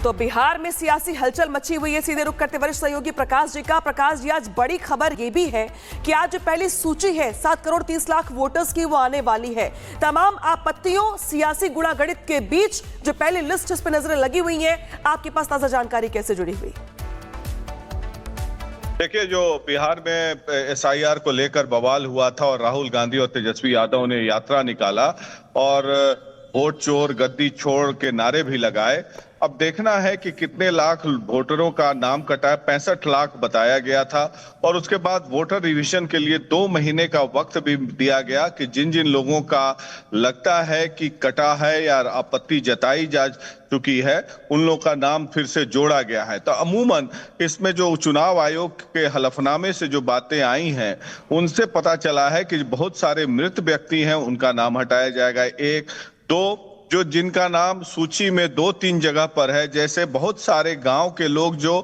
तो बिहार में सियासी हलचल मची हुई है। सीधे रुख करते वरिष्ठ सहयोगी प्रकाश जी का। प्रकाश जी, आज बड़ी खबर ये भी है कि आज जो पहली सूची है 7 करोड़ 30 लाख वोटर्स की, वो आने वाली है। तमाम आपत्तियों, सियासी गुणागणित के बीच जो पहली लिस्ट इस पर नजरें लगी हुई है, आपके पास ताजा जानकारी कैसे जुड़ी हुई? देखिए, जो बिहार में एसआईआर को लेकर बवाल हुआ था और राहुल गांधी और तेजस्वी यादव ने यात्रा निकाला और वोट चोर गद्दी छोड़ के नारे भी लगाए। अब देखना है कि कितने लाख वोटरों का नाम कटा है। 65 लाख बताया गया था और उसके बाद वोटर रिविजन के लिए 2 महीने का वक्त भी दिया गया कि जिन जिन लोगों का लगता है कि कटा है या आपत्ति जताई जा चुकी है, उन लोगों का नाम फिर से जोड़ा गया है। तो अमूमन इसमें जो चुनाव आयोग के हलफनामे से जो बातें आई हैं, उनसे पता चला है कि बहुत सारे मृत व्यक्ति हैं, उनका नाम हटाया जाएगा। 1, 2 जो जिनका नाम सूची में 2-3 जगह पर है, जैसे बहुत सारे गांव के लोग जो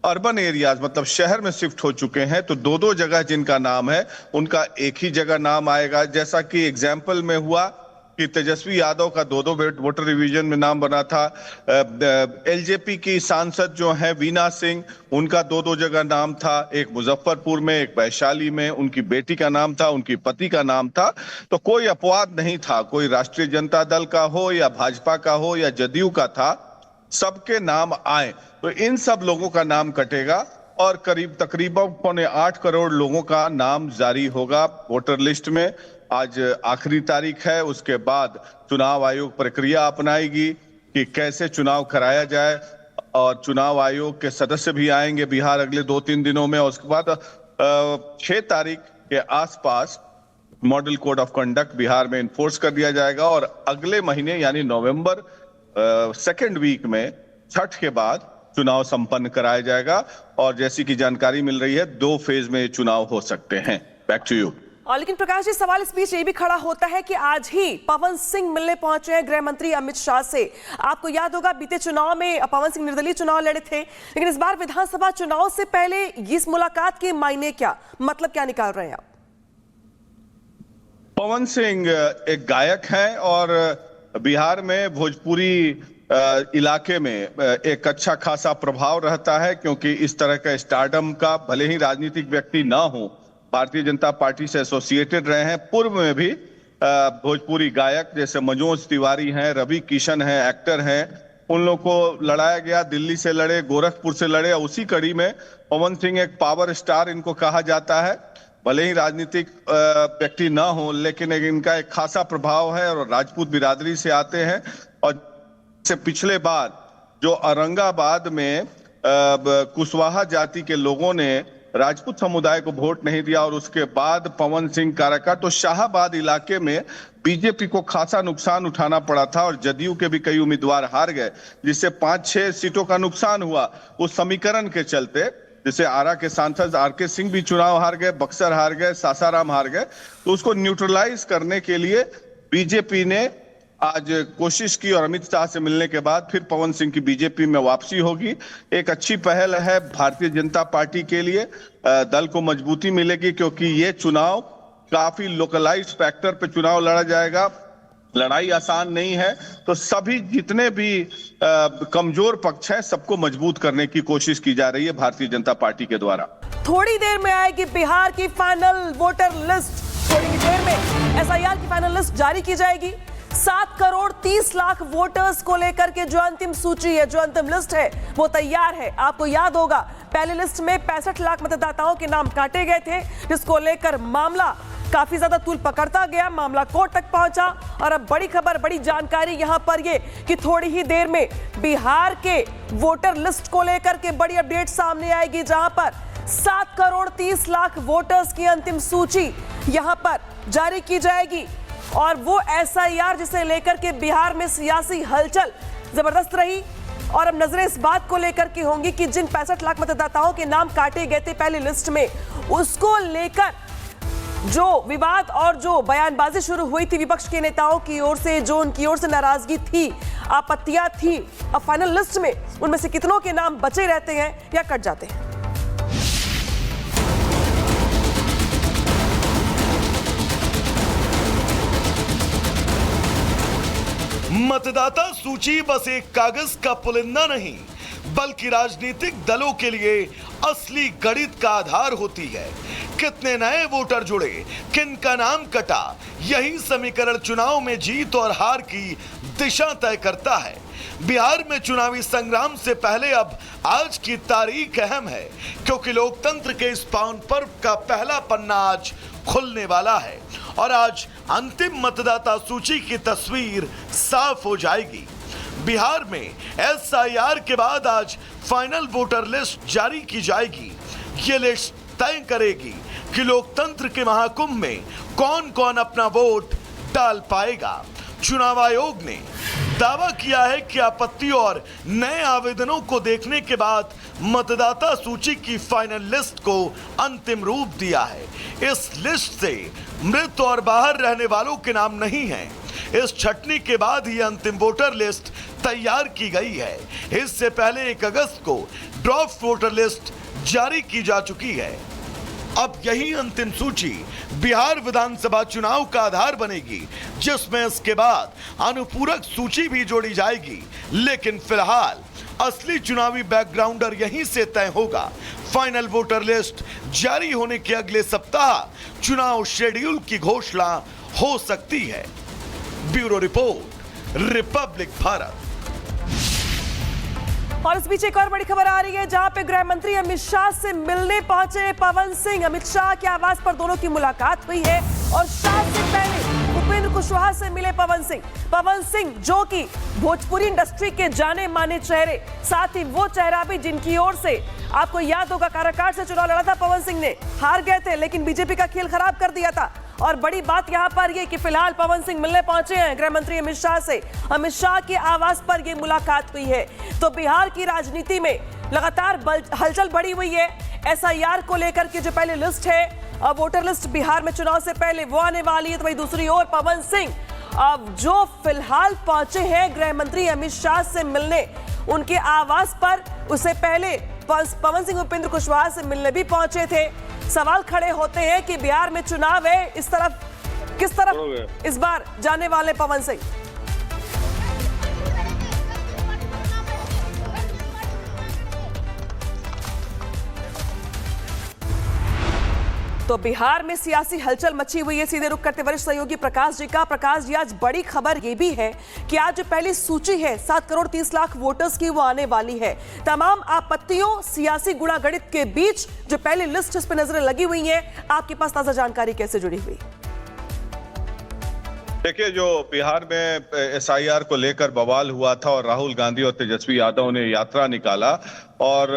अर्बन एरियाज मतलब शहर में शिफ्ट हो चुके हैं, तो 2-2 जगह जिनका नाम है, उनका एक ही जगह नाम आएगा। जैसा कि एग्जाम्पल में हुआ कि तेजस्वी यादव का 2-2 वोटर रिवीजन में नाम बना था। एलजेपी की सांसद जो है वीना सिंह, उनका 2-2 जगह नाम था। एक मुजफ्फरपुर में, एक वैशाली में उनकी बेटी का नाम था, उनकी पति का नाम था। तो कोई अपवाद नहीं था, कोई राष्ट्रीय जनता दल का हो या भाजपा का हो या जदयू का था, सबके नाम आए। तो इन सब लोगों का नाम कटेगा और तकरीबन 8.25 करोड़ लोगों का नाम जारी होगा वोटर लिस्ट में। आज आखिरी तारीख है, उसके बाद चुनाव आयोग प्रक्रिया अपनाएगी कि कैसे चुनाव कराया जाए और चुनाव आयोग के सदस्य भी आएंगे बिहार अगले 2-3 दिनों में। और उसके बाद 6 तारीख के आसपास model code of conduct Bihar में इन्फोर्स कर दिया जाएगा और अगले महीने यानी नवंबर 2nd वीक में, छठ के बाद चुनाव संपन्न कराया जाएगा। और जैसी की जानकारी मिल रही है, 2 फेज में चुनाव हो सकते हैं। Back to you. लेकिन प्रकाश जी, सवाल इस बीच ये भी खड़ा होता है कि आज ही पवन सिंह मिलने पहुंचे हैं गृह मंत्री अमित शाह से। आपको याद होगा बीते चुनाव में पवन सिंह निर्दलीय चुनाव लड़े थे, लेकिन इस बार विधानसभा चुनाव से पहले इस मुलाकात के मायने क्या, मतलब क्या निकाल रहे हैं आप? पवन सिंह एक गायक हैं और बिहार में भोजपुरी इलाके में एक अच्छा खासा प्रभाव रहता है, क्योंकि इस तरह का स्टारडम का भले ही राजनीतिक व्यक्ति ना हो, भारतीय जनता पार्टी से एसोसिएटेड रहे हैं। पूर्व में भी भोजपुरी गायक जैसे मनोज तिवारी हैं, रवि किशन हैं, एक्टर हैं, उन लोगों को लड़ाया गया। दिल्ली से लड़े, गोरखपुर से लड़े। उसी कड़ी में पवन सिंह एक पावर स्टार इनको कहा जाता है। भले ही राजनीतिक व्यक्ति ना हो, लेकिन इनका एक खासा प्रभाव है और राजपूत बिरादरी से आते हैं। और से पिछले बार जो औरंगाबाद में कुशवाहा जाति के लोगों ने राजपूत समुदाय को वोट नहीं दिया और उसके बाद पवन सिंह का रखा, तो शाहाबाद इलाके में बीजेपी को खासा नुकसान उठाना पड़ा था और जदयू के भी कई उम्मीदवार हार गए, जिससे 5-6 सीटों का नुकसान हुआ उस समीकरण के चलते। जैसे आरा के सांसद आरके सिंह भी चुनाव हार गए, बक्सर हार गए, सासाराम हार गए। तो उसको न्यूट्रलाइज करने के लिए बीजेपी ने आज कोशिश की और अमित शाह से मिलने के बाद फिर पवन सिंह की बीजेपी में वापसी होगी। एक अच्छी पहल है भारतीय जनता पार्टी के लिए। दल को मजबूती मिलेगी, क्योंकि ये चुनाव काफी लोकलाइज्ड फैक्टर पे चुनाव लड़ा जाएगा। लड़ाई आसान नहीं है, तो सभी जितने भी कमजोर पक्ष हैं, सबको मजबूत करने की कोशिश की जा रही है भारतीय जनता पार्टी के द्वारा। थोड़ी देर में आएगी बिहार की फाइनल वोटर लिस्ट। थोड़ी ही देर में एसआईआर की फाइनल लिस्ट जारी की जाएगी। 7 करोड़ 30 लाख वोटर्स को लेकर के जो अंतिम सूची है, जो अंतिम लिस्ट है, वो तैयार है। आपको याद होगा पहले लिस्ट में 65 लाख मतदाताओं के नाम काटे गए थे, जिसको लेकर मामला काफी ज्यादा तूल पकड़ता गया, मामला कोर्ट तक पहुंचा। और अब बड़ी खबर, बड़ी जानकारी यहां पर ये कि थोड़ी ही देर में बिहार के वोटर लिस्ट को लेकर के बड़ी अपडेट सामने आएगी, जहां पर 7 करोड़ 30 लाख वोटर्स की अंतिम सूची यहां पर जारी की जाएगी। और वो एसआईआर जिसे लेकर के बिहार में सियासी हलचल जबरदस्त रही, और अब नजरें इस बात को लेकर के होंगी कि जिन 65 लाख मतदाताओं के नाम काटे गए थे पहली लिस्ट में, उसको लेकर जो विवाद और जो बयानबाजी शुरू हुई थी विपक्ष के नेताओं की ओर से, जो उनकी ओर से नाराजगी थी, आपत्तियां थी, अब फाइनल लिस्ट में उनमें से कितनों के नाम बचे रहते हैं या कट जाते हैं? मतदाता सूची बस एक कागज का पुलिंदा नहीं, बल्कि राजनीतिक दलों के लिए असली गणित का आधार होती है। कितने नए वोटर जुड़े, किन का नाम कटा, यही समीकरण चुनाव में जीत और हार की दिशा तय करता है। बिहार में चुनावी संग्राम से पहले अब आज की तारीख अहम है, क्योंकि लोकतंत्र के इस पावन पर्व का पहला पन्ना आज खुलने वाला है और आज अंतिम मतदाता सूची की तस्वीर साफ हो जाएगी। बिहार में एसआईआर के बाद आज फाइनल वोटर लिस्ट जारी की जाएगी। ये लिस्ट तय करेगी कि लोकतंत्र के महाकुंभ में कौन कौन अपना वोट डाल पाएगा। चुनाव आयोग ने दावा किया है कि आपत्ति और नए आवेदनों को देखने के बाद मतदाता सूची की फाइनल लिस्ट को अंतिम रूप दिया है। इस लिस्ट से मृत और बाहर रहने वालों के नाम नहीं हैं। इस छटनी के बाद ही अंतिम वोटर लिस्ट तैयार की गई है। इससे पहले 1 अगस्त को ड्राफ्ट वोटर लिस्ट जारी की जा चुकी है। अब यही अंतिम सूची बिहार विधानसभा चुनाव का आधार बनेगी, जिसमें इसके बाद अनुपूरक सूची भी जोड़ी जाएगी। लेकिन फिलहाल असली चुनावी बैकग्राउंडर यहीं से तय होगा। फाइनल वोटर लिस्ट जारी होने के अगले सप्ताह चुनाव शेड्यूल की घोषणा हो सकती है। Bureau report, Republic Bharat. और इस बीच एक और बड़ी खबर आ रही है, जहां पे गृह मंत्री अमित शाह से मिलने पहुंचे पवन सिंह। अमित शाह के आवास पर दोनों की मुलाकात हुई है और शाह से पहले उपेंद्र कुशवाहा से मिले पवन सिंह। पवन सिंह जो कि भोजपुरी इंडस्ट्री के जाने माने चेहरे, साथ ही वो चेहरा भी जिनकी ओर से आपको याद होगा काराकाट से चुनाव लड़ा था पवन सिंह ने, हार गए थे, लेकिन बीजेपी का खेल खराब कर दिया था। और बड़ी बात यहां पर यह कि फिलहाल पवन सिंह मिलने पहुंचे हैं गृह मंत्री अमित शाह से। अमित शाह के आवास पर यह मुलाकात हुई है। तो बिहार की राजनीति में लगातार हलचल बढ़ी हुई है। एसआईआर को लेकर के जो पहले लिस्ट है, वोटर लिस्ट बिहार में चुनाव से पहले वो आने वाली है। तो वही दूसरी ओर पवन सिंह अब जो फिलहाल पहुंचे हैं गृह मंत्री अमित शाह से मिलने उनके आवास पर, उससे पहले पवन सिंह उपेंद्र कुशवाहा से मिलने भी पहुंचे थे। सवाल खड़े होते हैं कि बिहार में चुनाव है, इस तरफ किस तरफ इस बार जाने वाले पवन सिंह। तो बिहार में सियासी हलचल मची हुई है। सीधे रुख करते वरिष्ठ सहयोगी प्रकाश जी का। प्रकाश जी, आज बड़ी खबर यह भी है कि आज जो पहली सूची है 7 करोड़ 30 लाख वोटर्स की, वो आने वाली है। तमाम आपत्तियों, सियासी गुणागणित के बीच जो पहली लिस्ट इस पर नजरें लगी हुई है, आपके पास ताजा जानकारी कैसे जुड़ी हुई? देखिए, जो बिहार में एसआईआर को लेकर बवाल हुआ था और राहुल गांधी और तेजस्वी यादव ने यात्रा निकाला और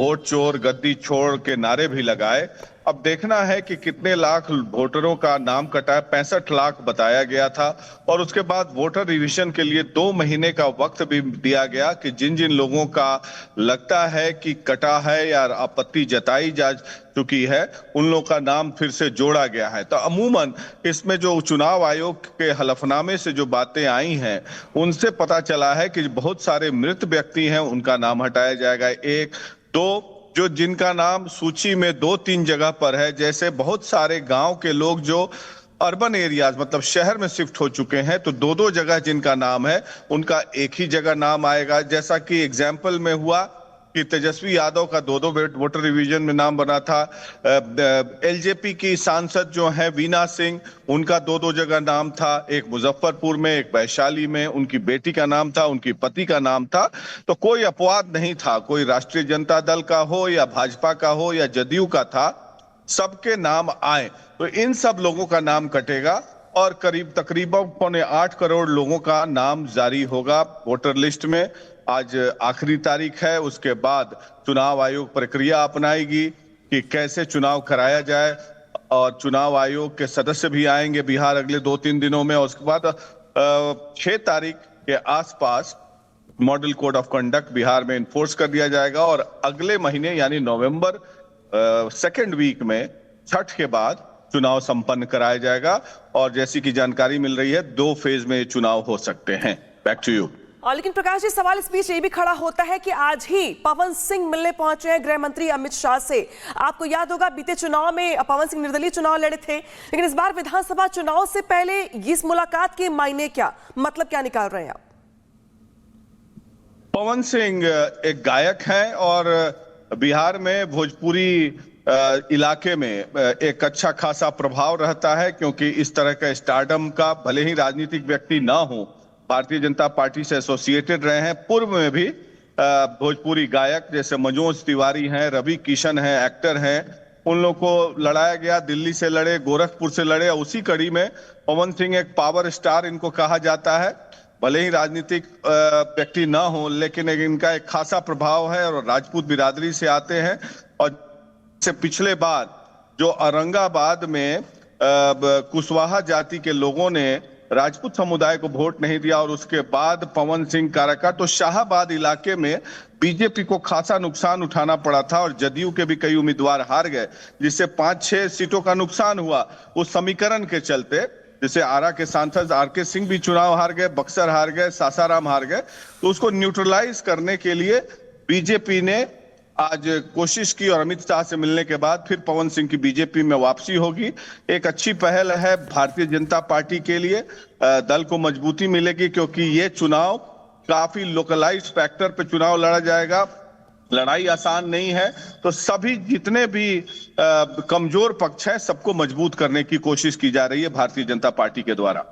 वोट चोर गद्दी छोड़ के नारे भी लगाए। अब देखना है कि कितने लाख वोटरों का नाम कटा है। 65 लाख बताया गया था और उसके बाद वोटर रिवीजन के लिए 2 महीने का वक्त भी दिया गया कि जिन जिन लोगों का लगता है कि कटा है या आपत्ति जताई जा चुकी है, उन लोगों का नाम फिर से जोड़ा गया है। तो अमूमन इसमें जो चुनाव आयोग के हलफनामे से जो बातें आई हैं, उनसे पता चला है कि बहुत सारे मृत व्यक्ति हैं, उनका नाम हटाया जाएगा। 1, 2 जो जिनका नाम सूची में 2-3 जगह पर है, जैसे बहुत सारे गांव के लोग जो अर्बन एरियाज मतलब शहर में शिफ्ट हो चुके हैं, तो 2-2 जगह जिनका नाम है उनका एक ही जगह नाम आएगा। जैसा कि एग्जाम्पल में हुआ कि तेजस्वी यादव का 2-2 वोटर रिवीजन में नाम बना था। एलजेपी की सांसद जो है वीना सिंह, उनका 2-2 जगह नाम था, एक मुजफ्फरपुर में, एक वैशाली में। उनकी बेटी का नाम था, उनकी पति का नाम था। तो कोई अपवाद नहीं था, कोई राष्ट्रीय जनता दल का हो या भाजपा का हो या जदयू का था, सबके नाम आए। तो इन सब लोगों का नाम कटेगा और तकरीबन 8.25 करोड़ लोगों का नाम जारी होगा वोटर लिस्ट में। आज आखिरी तारीख है, उसके बाद चुनाव आयोग प्रक्रिया अपनाएगी कि कैसे चुनाव कराया जाए और चुनाव आयोग के सदस्य भी आएंगे बिहार अगले 2-3 दिनों में। और उसके बाद 6 तारीख के आसपास model code of conduct Bihar में इन्फोर्स कर दिया जाएगा और अगले महीने यानी नवंबर 2nd वीक में, छठ के बाद चुनाव संपन्न कराया जाएगा। और जैसी कि जानकारी मिल रही है, 2 फेज में चुनाव हो सकते हैं। Back to you. और लेकिन प्रकाश जी, सवाल इस बीच ये भी खड़ा होता है कि आज ही पवन सिंह मिलने पहुंचे हैं गृह मंत्री अमित शाह से। आपको याद होगा बीते चुनाव में पवन सिंह निर्दलीय चुनाव लड़े थे, लेकिन इस बार विधानसभा चुनाव से पहले इस मुलाकात के मायने क्या, मतलब क्या निकाल रहे हैं आप? पवन सिंह एक गायक हैं और बिहार में भोजपुरी इलाके में एक अच्छा खासा प्रभाव रहता है, क्योंकि इस तरह का स्टारडम का भले ही राजनीतिक व्यक्ति ना हो, भारतीय जनता पार्टी से एसोसिएटेड रहे हैं। पूर्व में भी भोजपुरी गायक जैसे मनोज तिवारी हैं, रवि किशन हैं, एक्टर हैं, उन लोगों को लड़ाया गया। दिल्ली से लड़े, गोरखपुर से लड़े। उसी कड़ी में पवन सिंह एक पावर स्टार इनको कहा जाता है। भले ही राजनीतिक व्यक्ति ना हो, लेकिन इनका एक खासा प्रभाव है और राजपूत बिरादरी से आते हैं। और से पिछले बार जो औरंगाबाद में कुशवाहा जाति के लोगों ने राजपूत समुदाय को वोट नहीं दिया और उसके बाद पवन सिंह कारका, तो शाहाबाद इलाके में बीजेपी को खासा नुकसान उठाना पड़ा था और जदयू के भी कई उम्मीदवार हार गए, जिससे 5-6 सीटों का नुकसान हुआ उस समीकरण के चलते। जैसे आरा के सांसद आरके सिंह भी चुनाव हार गए, बक्सर हार गए, सासाराम हार गए। तो उसको न्यूट्रलाइज करने के लिए बीजेपी ने आज कोशिश की और अमित शाह से मिलने के बाद फिर पवन सिंह की बीजेपी में वापसी होगी। एक अच्छी पहल है भारतीय जनता पार्टी के लिए, दल को मजबूती मिलेगी, क्योंकि ये चुनाव काफी लोकलाइज्ड फैक्टर पे चुनाव लड़ा जाएगा। लड़ाई आसान नहीं है, तो सभी जितने भी कमजोर पक्ष हैं सबको मजबूत करने की कोशिश की जा रही है भारतीय जनता पार्टी के द्वारा।